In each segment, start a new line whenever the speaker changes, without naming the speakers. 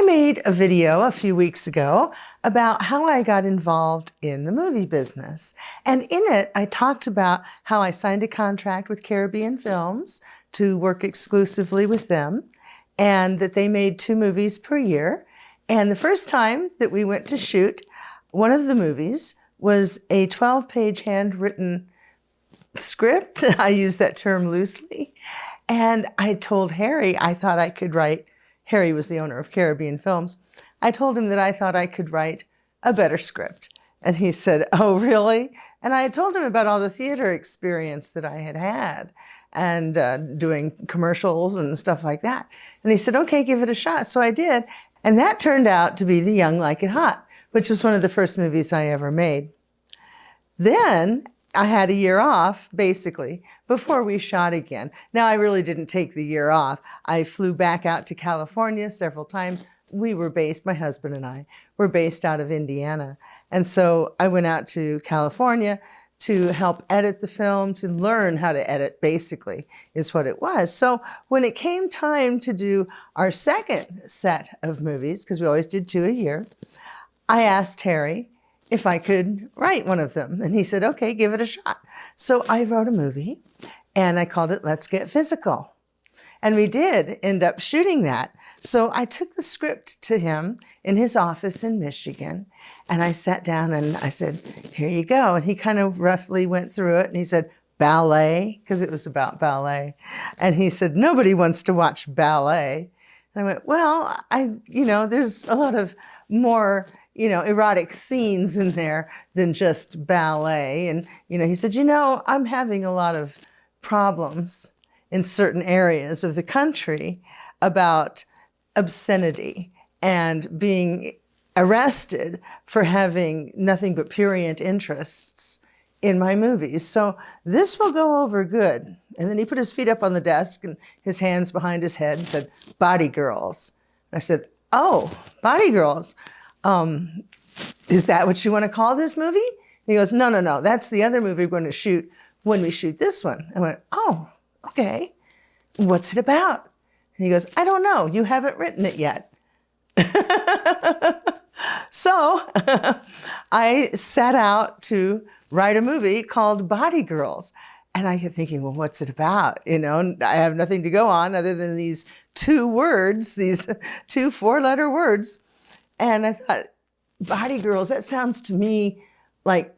I made a video a few weeks ago about how I got involved in the movie business. And in it, I talked about how I signed a contract with Caribbean Films to work exclusively with them, and that they made 2 movies per year. And the first time that we went to shoot one of the movies was a 12-page handwritten script. I use that term loosely. And I told Harry I thought I could write. Harry was the owner of Caribbean Films. I told him that I thought I could write a better script. And he said, "Oh, really?" And I had told him about all the theater experience that I had had and doing commercials and stuff like that. And he said, "Okay, give it a shot." So I did. And that turned out to be The Young Like It Hot, which was one of the first movies I ever made. Then I had a year off, basically, before we shot again. Now, I really didn't take the year off. I flew back out to California several times. We were based, my husband and I, were based out of Indiana. And so I went out to California to help edit the film, to learn how to edit, basically, is what it was. So when it came time to do our second set of movies, because we always did 2 a year, I asked Harry if I could write one of them. And he said, "Okay, give it a shot." So I wrote a movie and I called it Let's Get Physical. And we did end up shooting that. So I took the script to him in his office in Michigan, and I sat down and I said, "Here you go." And he kind of roughly went through it and he said, "Ballet," because it was about ballet. And he said, "Nobody wants to watch ballet." And I went, "Well, there's a lot of more erotic scenes in there than just ballet." And, he said, "I'm having a lot of problems in certain areas of the country about obscenity and being arrested for having nothing but prurient interests in my movies. So this will go over good." And then he put his feet up on the desk and his hands behind his head and said, "Body Girls." And I said, "Oh, Body Girls. Is that what you want to call this movie?" And he goes, No, that's the other movie we're going to shoot when we shoot this one." I went, "Oh, okay. What's it about?" And he goes, "I don't know. You haven't written it yet." So I set out to write a movie called Body Girls. And I kept thinking, well, what's it about? I have nothing to go on other than these 2 words, these 2 4-letter words. And I thought, Body Girls, that sounds to me like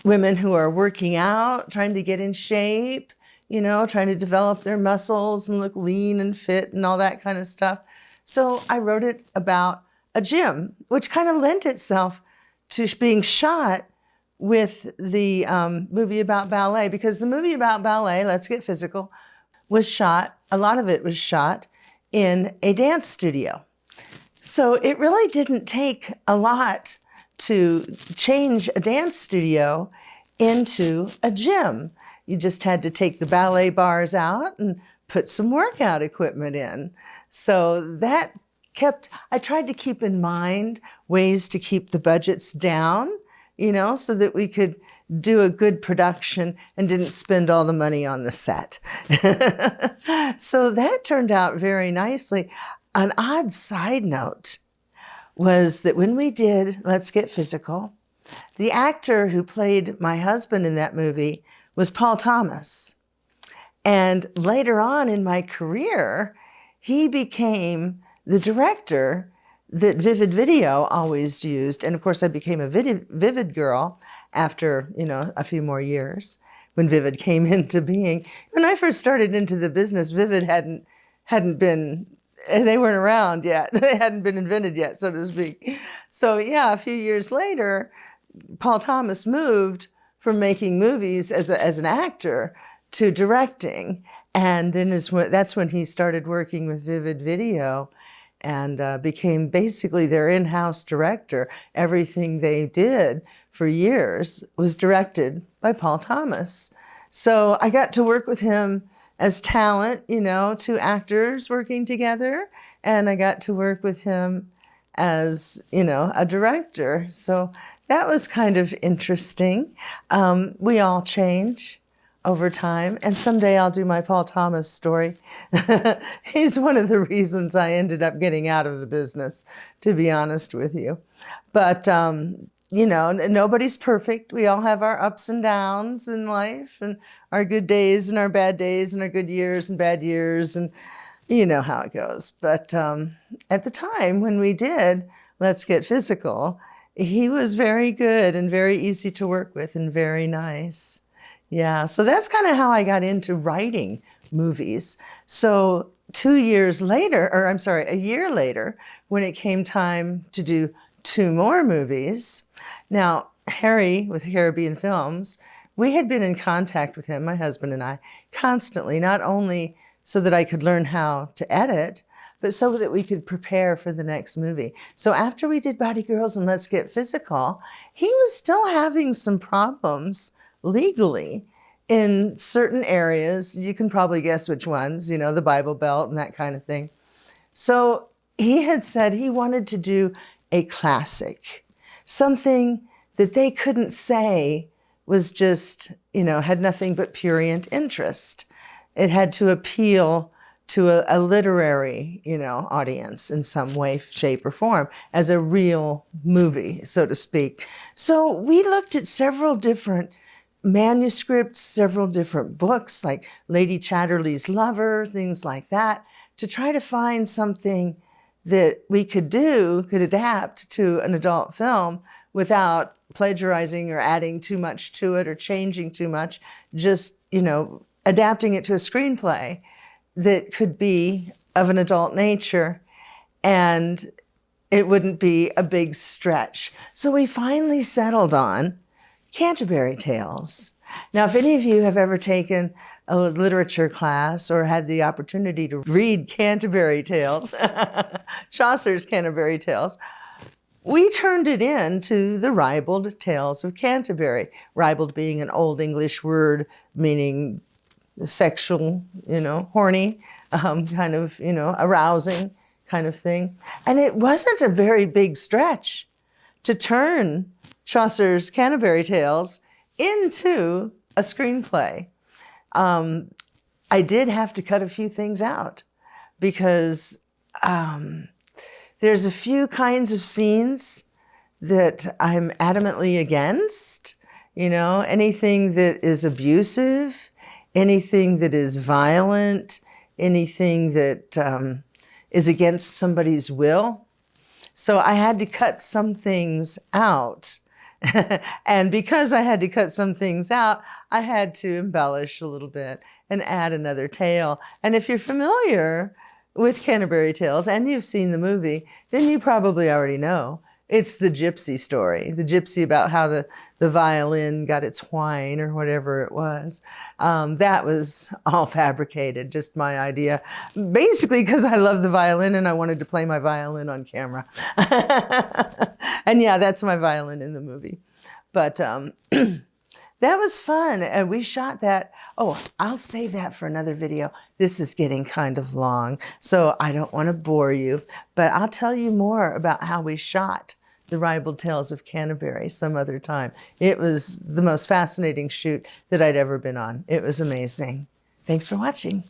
women who are working out, trying to get in shape, trying to develop their muscles and look lean and fit and all that kind of stuff. So I wrote it about a gym, which kind of lent itself to being shot with the movie about ballet, because the movie about ballet, Let's Get Physical, was shot, a lot of it was shot in a dance studio. So it really didn't take a lot to change a dance studio into a gym. You just had to take the ballet bars out and put some workout equipment in. So I tried to keep in mind ways to keep the budgets down, so that we could do a good production and didn't spend all the money on the set. So that turned out very nicely. An odd side note was that when we did Let's Get Physical, the actor who played my husband in that movie was Paul Thomas. And later on in my career, he became the director that Vivid Video always used. And of course, I became a Vivid girl after, a few more years when Vivid came into being. When I first started into the business, Vivid hadn't been, they weren't around yet. They hadn't been invented yet, so to speak. So yeah, a few years later, Paul Thomas moved from making movies as an actor to directing. And then that's when he started working with Vivid Video and became basically their in-house director. Everything they did for years was directed by Paul Thomas. So I got to work with him as talent, 2 actors working together, and I got to work with him as, a director. So that was kind of interesting. We all change over time. And someday I'll do my Paul Thomas story. He's one of the reasons I ended up getting out of the business, to be honest with you. But, you know, nobody's perfect. We all have our ups and downs in life, and our good days and our bad days, and our good years and bad years, and you know how it goes. But at the time when we did Let's Get Physical, he was very good and very easy to work with and very nice. Yeah, so that's kind of how I got into writing movies. So a year later, when it came time to do 2 more movies. Now, Harry with Caribbean Films, we had been in contact with him, my husband and I, constantly, not only so that I could learn how to edit, but so that we could prepare for the next movie. So after we did Body Girls and Let's Get Physical, he was still having some problems legally in certain areas. You can probably guess which ones, you know, the Bible Belt and that kind of thing. So he had said he wanted to do a classic, something that they couldn't say was just, you know, had nothing but prurient interest. It had to appeal to a literary, you know, audience in some way, shape, or form as a real movie, so to speak. So we looked at several different manuscripts, several different books like Lady Chatterley's Lover, things like that, to try to find something that we could adapt to an adult film without plagiarizing or adding too much to it or changing too much, just, you know, adapting it to a screenplay that could be of an adult nature, and it wouldn't be a big stretch. So we finally settled on Canterbury Tales. Now, if any of you have ever taken a literature class or had the opportunity to read Canterbury Tales, Chaucer's Canterbury Tales, we turned it into the Ribald Tales of Canterbury. Ribald being an Old English word meaning sexual, you know, horny, kind of, you know, arousing kind of thing. And it wasn't a very big stretch to turn Chaucer's Canterbury Tales into a screenplay. I did have to cut a few things out because there's a few kinds of scenes that I'm adamantly against. You know, anything that is abusive, anything that is violent, anything that is against somebody's will. So I had to cut some things out. And because I had to cut some things out, I had to embellish a little bit and add another tale. And if you're familiar with Canterbury Tales and you've seen the movie, then you probably already know. It's the gypsy story, the gypsy about how the violin got its whine or whatever it was. That was all fabricated, just my idea. Basically because I love the violin and I wanted to play my violin on camera. And yeah, that's my violin in the movie. But that was fun. And we shot that. Oh, I'll save that for another video. This is getting kind of long, so I don't want to bore you. But I'll tell you more about how we shot the Ribald Tales of Canterbury some other time. It was the most fascinating shoot that I'd ever been on. It was amazing. Thanks for watching.